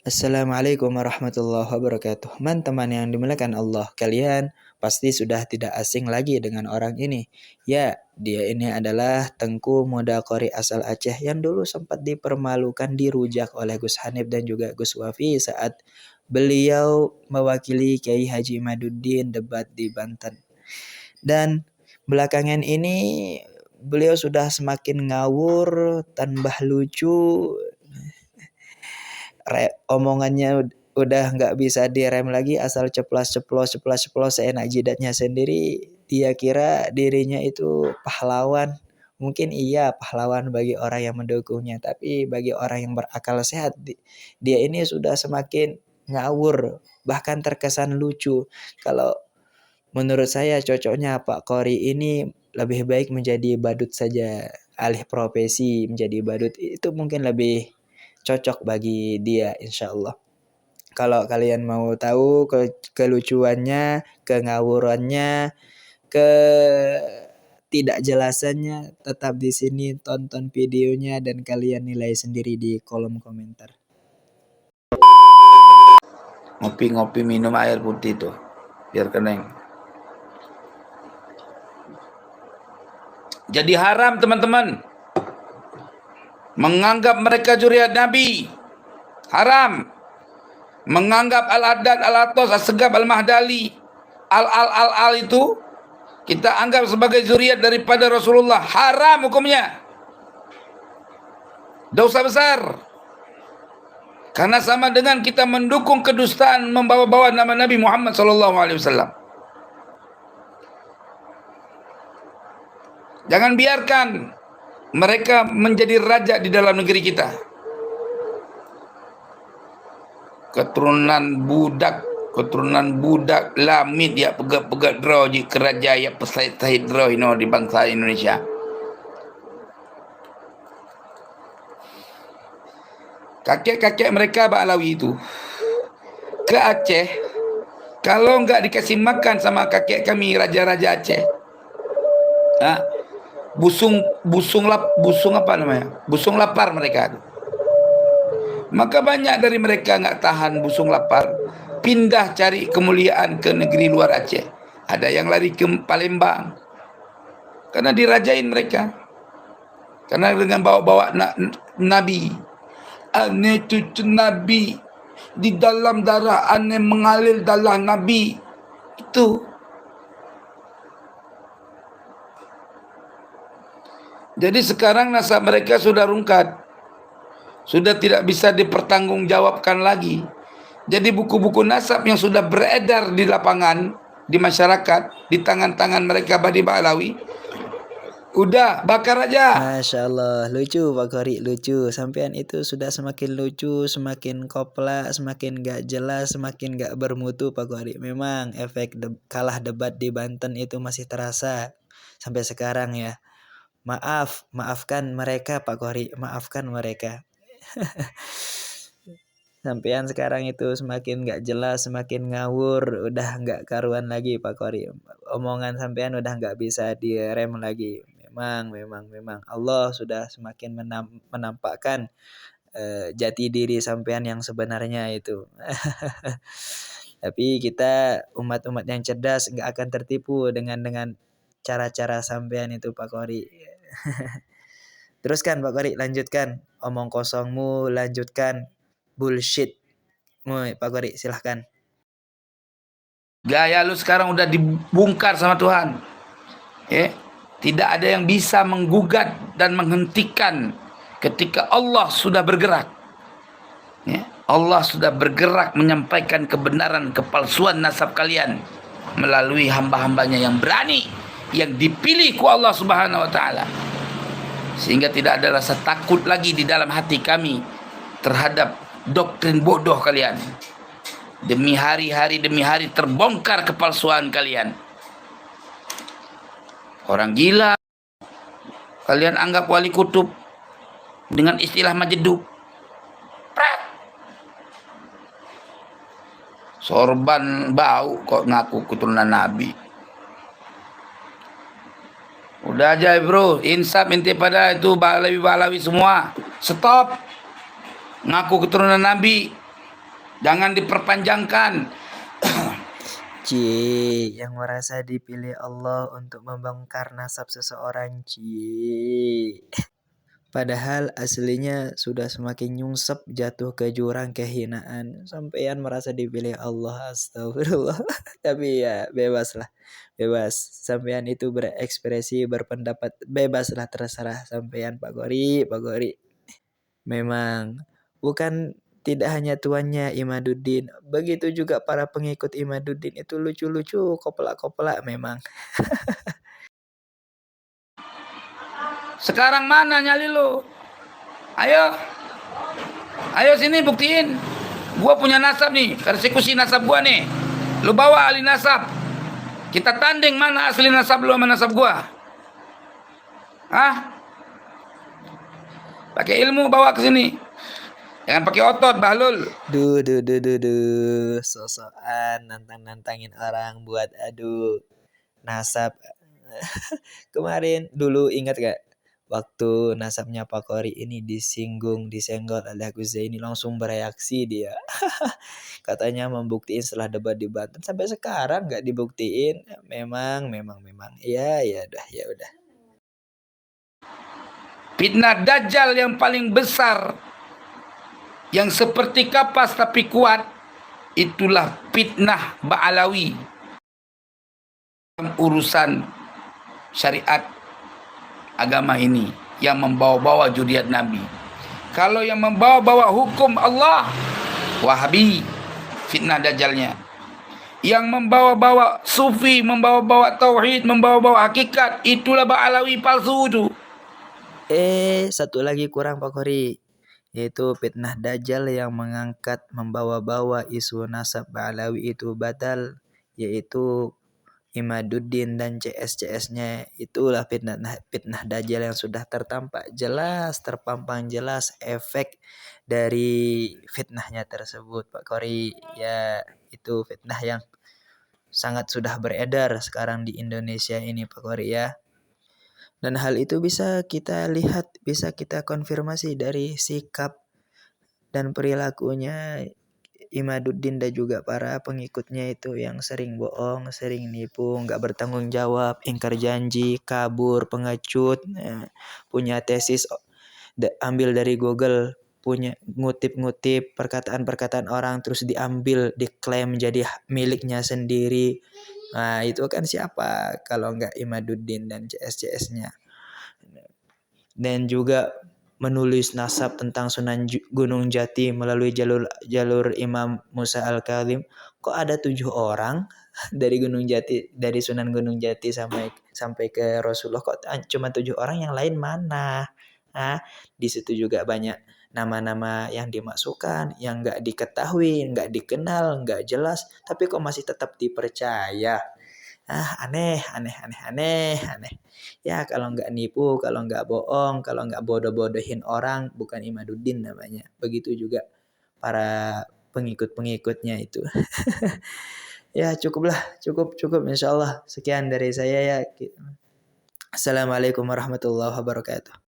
Assalamualaikum warahmatullahi wabarakatuh. Teman-teman yang dimuliakan Allah, kalian pasti sudah tidak asing lagi dengan orang ini. Ya, dia ini adalah Tengku Muda Qori asal Aceh yang dulu sempat dipermalukan dirujak oleh Gus Hanif dan juga Gus Wafi saat beliau mewakili Kiai Haji Maduddin debat di Banten. Dan belakangan ini beliau sudah semakin ngawur, tambah lucu, omongannya udah nggak bisa direm lagi, asal ceplas seenak jidatnya sendiri. Dia kira dirinya itu pahlawan. Mungkin iya pahlawan bagi orang yang mendukungnya, tapi bagi orang yang berakal sehat, dia ini sudah semakin ngawur, bahkan terkesan lucu. Kalau menurut saya cocoknya Pak Qori ini lebih baik menjadi badut saja, alih profesi menjadi badut itu mungkin lebih cocok bagi dia insya Allah. Kalau kalian mau tahu kelucuannya, kengawurannya, ke tidak jelasannya, tetap di sini tonton videonya dan kalian nilai sendiri di kolom komentar. Ngopi-ngopi minum air putih tuh biar kening. Jadi haram teman-teman menganggap mereka zuriat Nabi. Haram menganggap Al-Haddad, Al-Attas, As-Segaf, Al-Mahdali, Al itu kita anggap sebagai zuriat daripada Rasulullah. Haram hukumnya, dosa besar. Karena sama dengan kita mendukung kedustaan, membawa-bawa nama Nabi Muhammad SAW. Jangan biarkan mereka menjadi raja di dalam negeri kita. Keturunan budak lamit ya pegat-pegat draw di kerajaan ya pesait-sait draw di bangsa Indonesia. Kakek-kakek mereka Ba'alawi itu ke Aceh, kalau enggak dikasih makan sama kakek kami raja-raja Aceh, busung lapar mereka. Maka banyak dari mereka enggak tahan busung lapar, pindah cari kemuliaan ke negeri luar Aceh. Ada yang lari ke Palembang karena dirajain mereka, karena dengan bawa-bawa Nabi. Ane cucu Nabi, di dalam darah ane mengalir darah Nabi. Itu. Jadi sekarang nasab mereka sudah rungkat, sudah tidak bisa dipertanggungjawabkan lagi. Jadi buku-buku nasab yang sudah beredar di lapangan, di masyarakat, di tangan-tangan mereka Badi Ba'alawi, udah bakar aja. Masya Allah, lucu Pak Qori, lucu. Sampean itu sudah semakin lucu, semakin kopla, semakin gak jelas, semakin gak bermutu Pak Qori. Memang efek kalah debat di Banten itu masih terasa sampai sekarang ya. Maafkan mereka Pak Qori, maafkan mereka. Sampean sekarang itu semakin gak jelas, semakin ngawur, udah gak karuan lagi Pak Qori. Omongan sampean udah gak bisa direm lagi. Memang Allah sudah semakin menampakkan jati diri sampean yang sebenarnya itu. Tapi kita umat-umat yang cerdas nggak akan tertipu dengan cara-cara sampean itu Pak Qori. Teruskan Pak Qori, lanjutkan omong kosongmu, lanjutkan bullshitmu Pak Qori, silahkan. Gaya lu sekarang udah dibongkar sama Tuhan. Tidak ada yang bisa menggugat dan menghentikan ketika Allah sudah bergerak. Allah sudah bergerak menyampaikan kebenaran kepalsuan nasab kalian melalui hamba-hambanya yang berani, yang dipilih ku Allah Subhanahu wa taala. Sehingga tidak ada rasa takut lagi di dalam hati kami terhadap doktrin bodoh kalian. Demi hari terbongkar kepalsuan kalian. Orang gila kalian anggap wali kutub dengan istilah majeduk. Sorban bau kok ngaku keturunan Nabi. Udah aja bro, insaf inti pada itu Ba'alawi semua. Stop ngaku keturunan Nabi. Jangan diperpanjangkan. Yang merasa dipilih Allah untuk membongkar nasab seseorang, padahal aslinya sudah semakin nyungsep jatuh ke jurang kehinaan. Sampean merasa dipilih Allah, astagfirullah. Tapi ya bebas lah, bebas. Sampean itu berekspresi, berpendapat, bebas lah, terserah sampean Pak Gori, Pak Gori. Memang bukan tidak hanya tuannya Imaduddin, begitu juga para pengikut Imaduddin itu lucu-lucu, koplak-koplak memang. Sekarang mana nyali lu? Ayo. Ayo sini buktiin. Gua punya nasab nih, persekusi nasab gua nih. Lu bawa ahli nasab. Kita tanding mana asli nasab lu sama nasab gua. Hah? Pakai ilmu bawa ke sini. Jangan pakai otot, Bahlul. Sosokan nantangin orang buat adu nasab. Kemarin dulu ingat gak waktu nasabnya Pak Kori ini disinggung, disenggol oleh Gus Zaini, langsung bereaksi dia. Katanya membuktiin setelah debat di Banten, sampai sekarang nggak dibuktiin. Memang. Ya udah. Fitnah Dajjal yang paling besar, yang seperti kapas tapi kuat, itulah fitnah Ba'alawi. Urusan syariat agama ini yang membawa-bawa zuriat Nabi. Kalau yang membawa-bawa hukum Allah, Wahabi, fitnah Dajjalnya. Yang membawa-bawa sufi, membawa-bawa tauhid, membawa-bawa hakikat, itulah Ba'alawi palsu itu. Satu lagi kurang Pak Kori, yaitu fitnah Dajjal yang mengangkat, membawa-bawa isu nasab Ba'alawi itu batal, yaitu Imaduddin dan CS-CS-nya. Itulah fitnah Dajjal yang sudah terpampang jelas efek dari fitnahnya tersebut Pak Kori. Ya, itu fitnah yang sangat sudah beredar sekarang di Indonesia ini Pak Kori ya. Dan hal itu bisa kita lihat, bisa kita konfirmasi dari sikap dan perilakunya Imaduddin dan juga para pengikutnya itu yang sering bohong, sering nipu, nggak bertanggung jawab, ingkar janji, kabur, pengecut, punya tesis ambil dari Google, punya ngutip-ngutip perkataan-perkataan orang terus diambil, diklaim jadi miliknya sendiri. Nah, itu kan siapa kalau nggak Imaduddin dan CS-CS-nya. Dan juga menulis nasab tentang Sunan Gunung Jati melalui jalur Imam Musa Al-Kazim. Kok ada 7 orang dari Gunung Jati, dari Sunan Gunung Jati sampai ke Rasulullah, kok cuma 7 orang, yang lain mana? Di situ juga banyak nama-nama yang dimasukkan, yang nggak diketahui, nggak dikenal, nggak jelas, tapi kok masih tetap dipercaya. Aneh. Ya kalau nggak nipu, kalau nggak bohong, kalau nggak bodoh-bodohin orang, bukan Imaduddin namanya. Begitu juga para pengikut-pengikutnya itu. Ya cukup insyaallah. Sekian dari saya ya. Assalamualaikum warahmatullahi wabarakatuh.